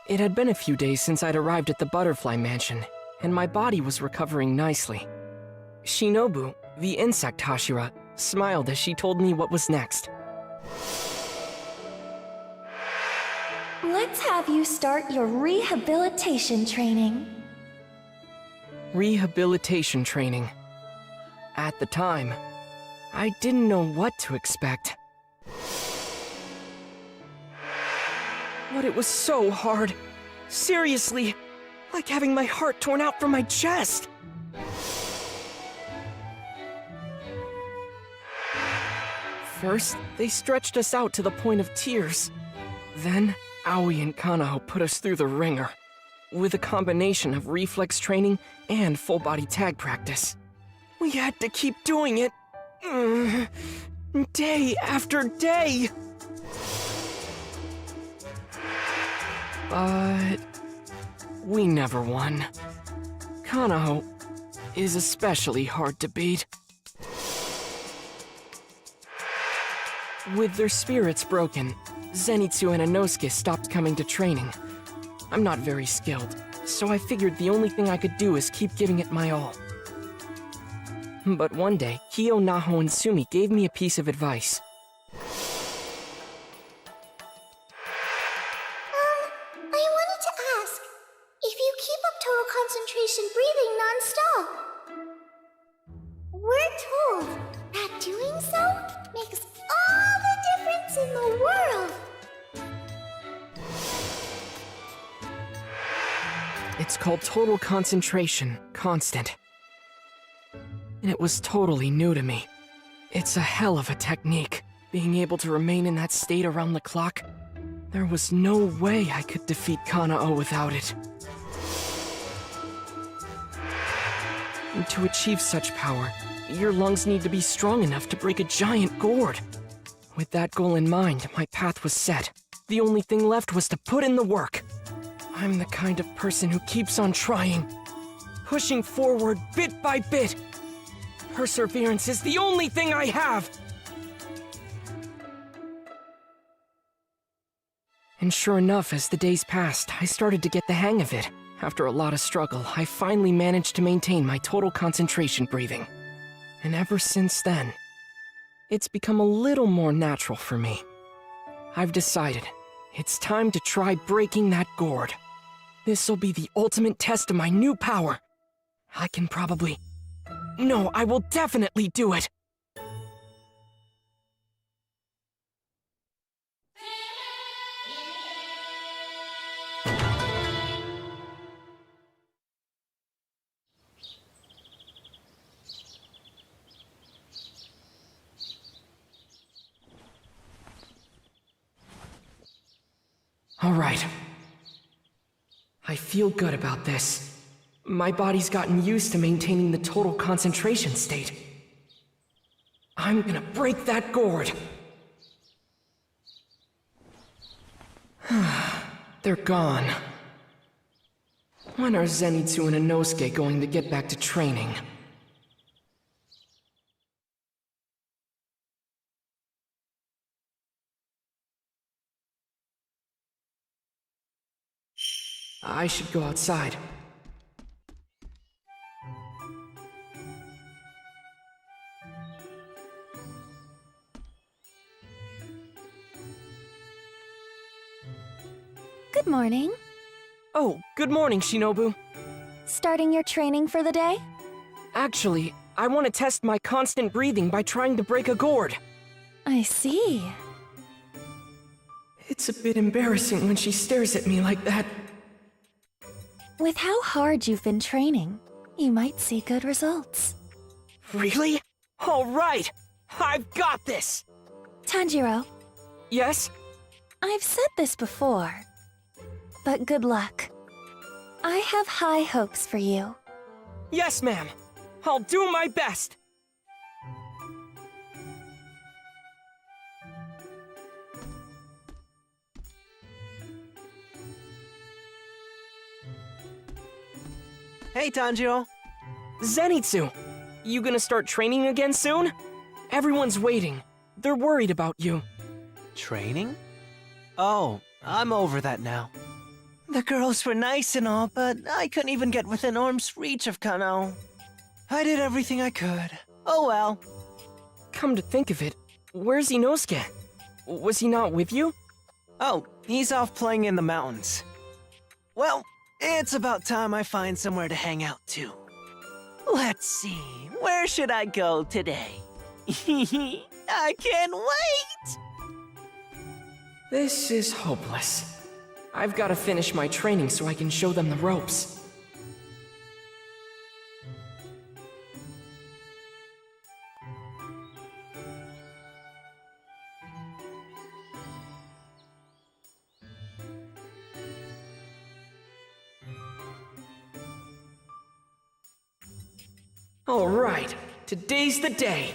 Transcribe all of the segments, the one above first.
It had been a few days since I'd arrived at the Butterfly Mansion, and my body was recovering nicely. Shinobu, the insect Hashira, smiled as she told me what was next. Let's have you start your rehabilitation training. Rehabilitation training. At the time, I didn't know what to expect. But it was so hard. Seriously, like having my heart torn out from my chest. First, they stretched us out to the point of tears. Then, Aoi and Kanao put us through the ringer, with a combination of reflex training and full-body tag practice. We had to keep doing it, day after day. But we never won. Kanao is especially hard to beat. With their spirits broken, Zenitsu and Inosuke stopped coming to training. I'm not very skilled, so I figured the only thing I could do is keep giving it my all. But one day, Kyo, Naho, and Sumi gave me a piece of advice. I wanted to ask, if you keep up total concentration breathing non-stop, we're told that doing so makes all the difference in the world. It's called total concentration, constant. And it was totally new to me. It's a hell of a technique, being able to remain in that state around the clock. There was no way I could defeat Kanao without it. And to achieve such power, your lungs need to be strong enough to break a giant gourd. With that goal in mind, my path was set. The only thing left was to put in the work. I'm the kind of person who keeps on trying, pushing forward bit by bit. Perseverance is the only thing I have! And sure enough, as the days passed, I started to get the hang of it. After a lot of struggle, I finally managed to maintain my total concentration breathing. And ever since then, it's become a little more natural for me. I've decided it's time to try breaking that gourd. This'll be the ultimate test of my new power. I can probably... No, I will definitely do it! All right. I feel good about this. My body's gotten used to maintaining the total concentration state. I'm gonna break that gourd. They're gone. When are Zenitsu and Inosuke going to get back to training? I should go outside. Good morning. Oh, good morning, Shinobu. Starting your training for the day? Actually, I want to test my constant breathing by trying to break a gourd. I see. It's a bit embarrassing when she stares at me like that. With how hard you've been training, you might see good results. Really? All right! I've got this! Tanjiro, Yes? I've said this before, but good luck. I have high hopes for you. Yes, ma'am. I'll do my best. Hey, Tanjiro. Zenitsu, you gonna start training again soon? Everyone's waiting. They're worried about you. Training? Oh, I'm over that now. The girls were nice and all, but I couldn't even get within arm's reach of Kano. I did everything I could. Oh well. Come to think of it, where's Inosuke? Was he not with you? Oh, he's off playing in the mountains. Well, it's about time I find somewhere to hang out too. Let's see, where should I go today? I can't wait! This is hopeless. I've got to finish my training so I can show them the ropes. All right, today's the day.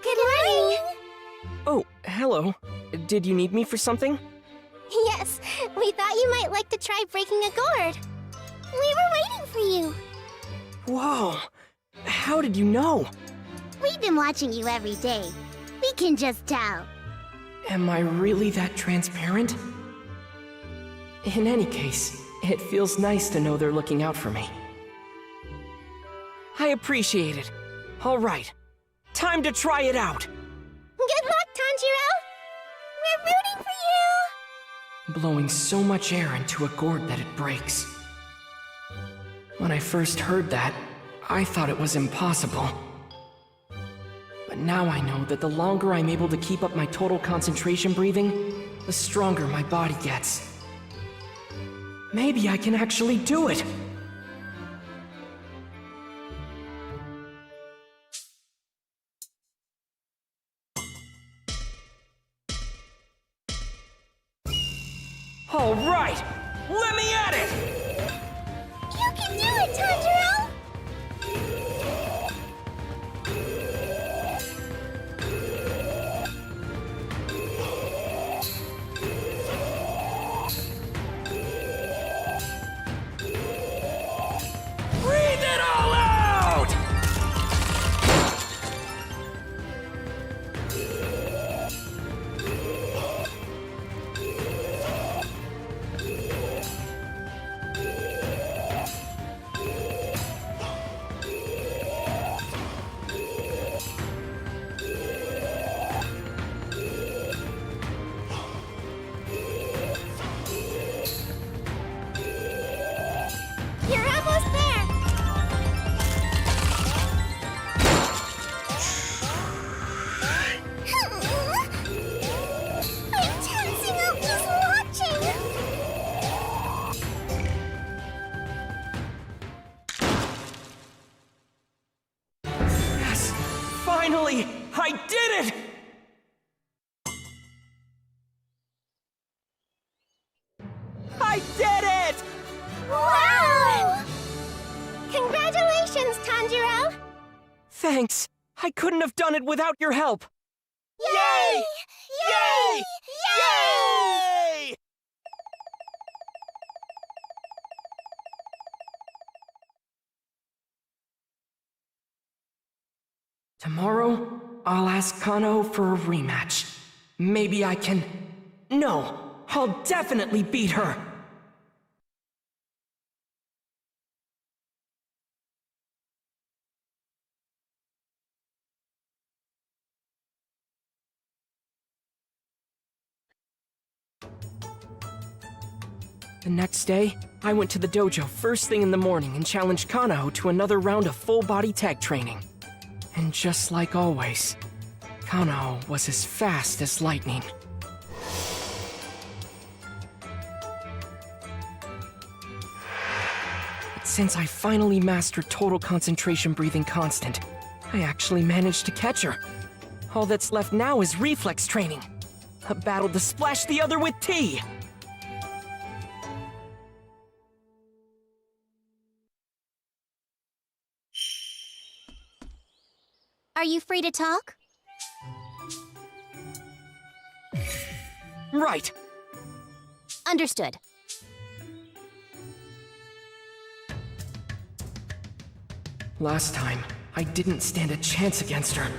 Good morning! Oh, hello. Did you need me for something? Yes, we thought you might like to try breaking a gourd. We were waiting for you. Whoa, how did you know? We've been watching you every day. We can just tell. Am I really that transparent? In any case, it feels nice to know they're looking out for me. I appreciate it. All right, time to try it out. Good luck, Tanjiro! We're rooting for you! Blowing so much air into a gourd that it breaks. When I first heard that, I thought it was impossible. But now I know that the longer I'm able to keep up my total concentration breathing, the stronger my body gets. Maybe I can actually do it! All right! Let me at it! You can do it, Tanjiro! Breathe it all out! You're almost there! I'm tensing out just watching! Yes! Finally! I did it! I did it! Wow! Congratulations, Tanjiro! Thanks. I couldn't have done it without your help. Yay! Yay! Yay! Tomorrow, I'll ask Kano for a rematch. Maybe I can... No, I'll definitely beat her! The next day, I went to the dojo first thing in the morning and challenged Kano to another round of full-body tag training. And just like always, Kano was as fast as lightning. But since I finally mastered total concentration breathing constant, I actually managed to catch her. All that's left now is reflex training. A battle to splash the other with tea! Are you free to talk? Right! Understood. Last time, I didn't stand a chance against her.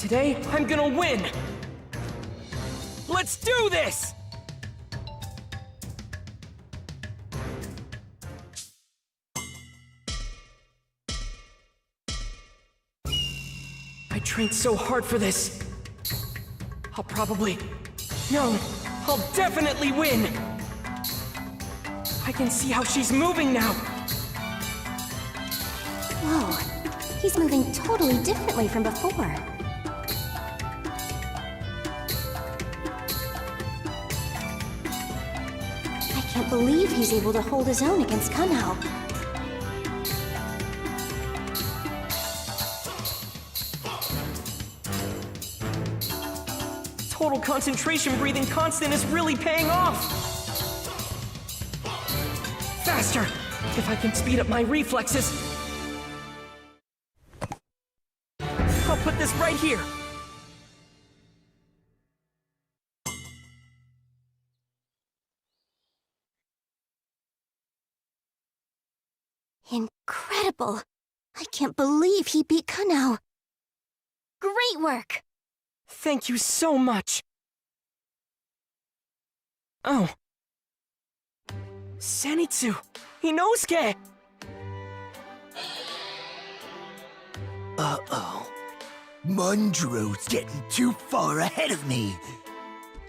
Today, I'm gonna win! Let's do this! I trained so hard for this. I'll definitely win! I can see how she's moving now! Whoa, he's moving totally differently from before. I can't believe he's able to hold his own against Kunao. Total concentration breathing constant is really paying off! Faster! If I can speed up my reflexes... I'll put this right here! Incredible! I can't believe he beat Kunao. Great work! Thank you so much! Oh. Zenitsu! Inosuke! Uh-oh. Munjiro's getting too far ahead of me.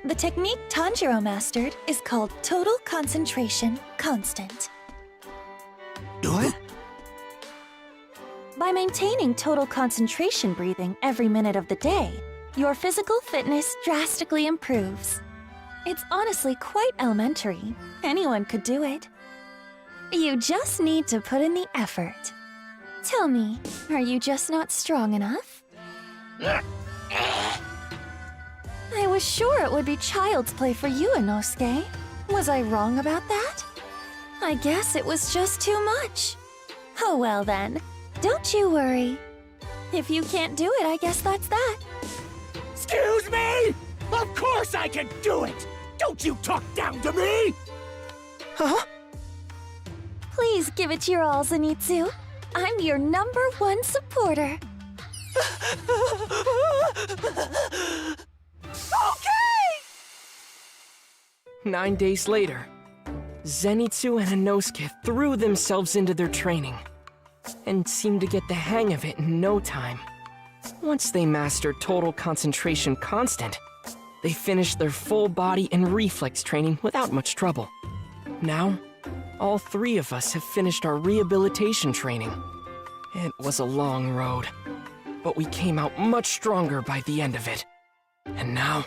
The technique Tanjiro mastered is called Total Concentration Constant. What? By maintaining total concentration breathing every minute of the day, your physical fitness drastically improves. It's honestly quite elementary. Anyone could do it. You just need to put in the effort. Tell me, are you just not strong enough? I was sure it would be child's play for you, Inosuke. Was I wrong about that? I guess it was just too much. Oh well then, don't you worry. If you can't do it, I guess that's that. Excuse me? Of course I can do it! Don't you talk down to me! Huh? Please give it your all, Zenitsu. I'm your #1 supporter. Okay! 9 days later, Zenitsu and Inosuke threw themselves into their training and seemed to get the hang of it in no time. Once they mastered Total Concentration Constant, they finished their full body and reflex training without much trouble. Now, all three of us have finished our rehabilitation training. It was a long road, but we came out much stronger by the end of it. And now...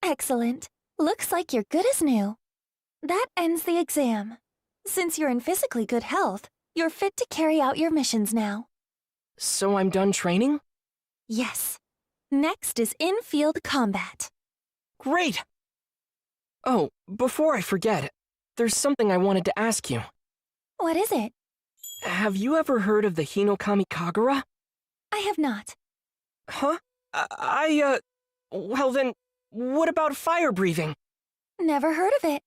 Excellent. Looks like you're good as new. That ends the exam. Since you're in physically good health, you're fit to carry out your missions now. So I'm done training? Yes. Next is in-field combat. Great! Oh, before I forget, there's something I wanted to ask you. What is it? Have you ever heard of the Hinokami Kagura? I have not. Huh? Well then, what about fire breathing? Never heard of it.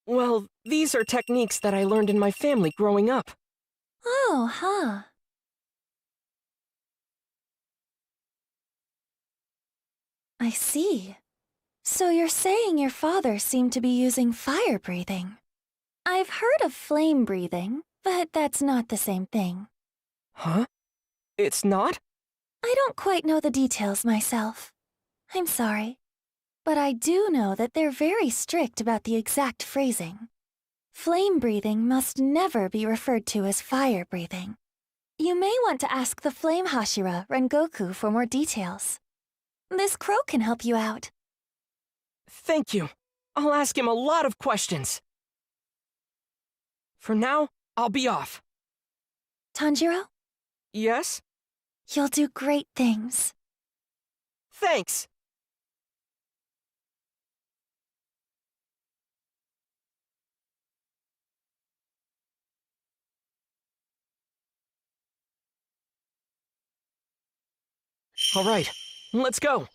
Well, these are techniques that I learned in my family growing up. Oh, huh. I see. So you're saying your father seemed to be using fire breathing. I've heard of flame breathing, but that's not the same thing. Huh? It's not? I don't quite know the details myself. I'm sorry. But I do know that they're very strict about the exact phrasing. Flame breathing must never be referred to as fire breathing. You may want to ask the Flame Hashira, Rengoku, for more details. This crow can help you out. Thank you. I'll ask him a lot of questions. For now, I'll be off. Tanjiro, Yes? you'll do great things. Thanks! All right, Let's go!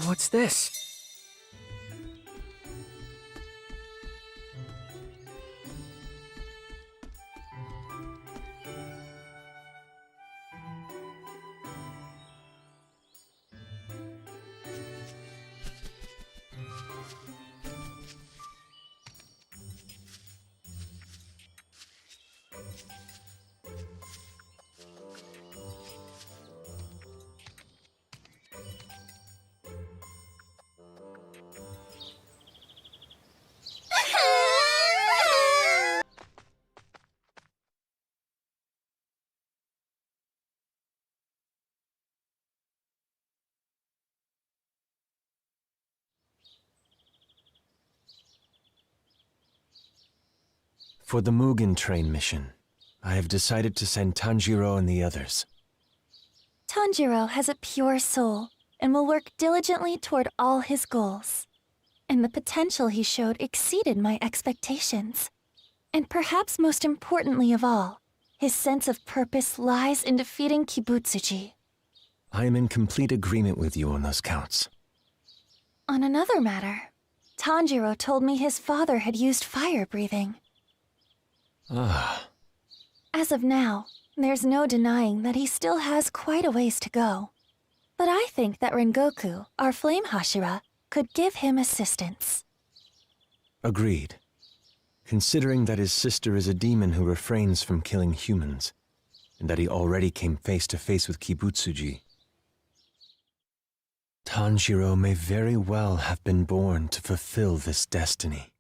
What's this? For the Mugen Train mission, I have decided to send Tanjiro and the others. Tanjiro has a pure soul and will work diligently toward all his goals. And the potential he showed exceeded my expectations. And perhaps most importantly of all, his sense of purpose lies in defeating Kibutsuji. I am in complete agreement with you on those counts. On another matter, Tanjiro told me his father had used fire breathing. Ah. As of now, there's no denying that he still has quite a ways to go. But I think that Rengoku, our flame Hashira, could give him assistance. Agreed. Considering that his sister is a demon who refrains from killing humans, and that he already came face to face with Kibutsuji, Tanjiro may very well have been born to fulfill this destiny.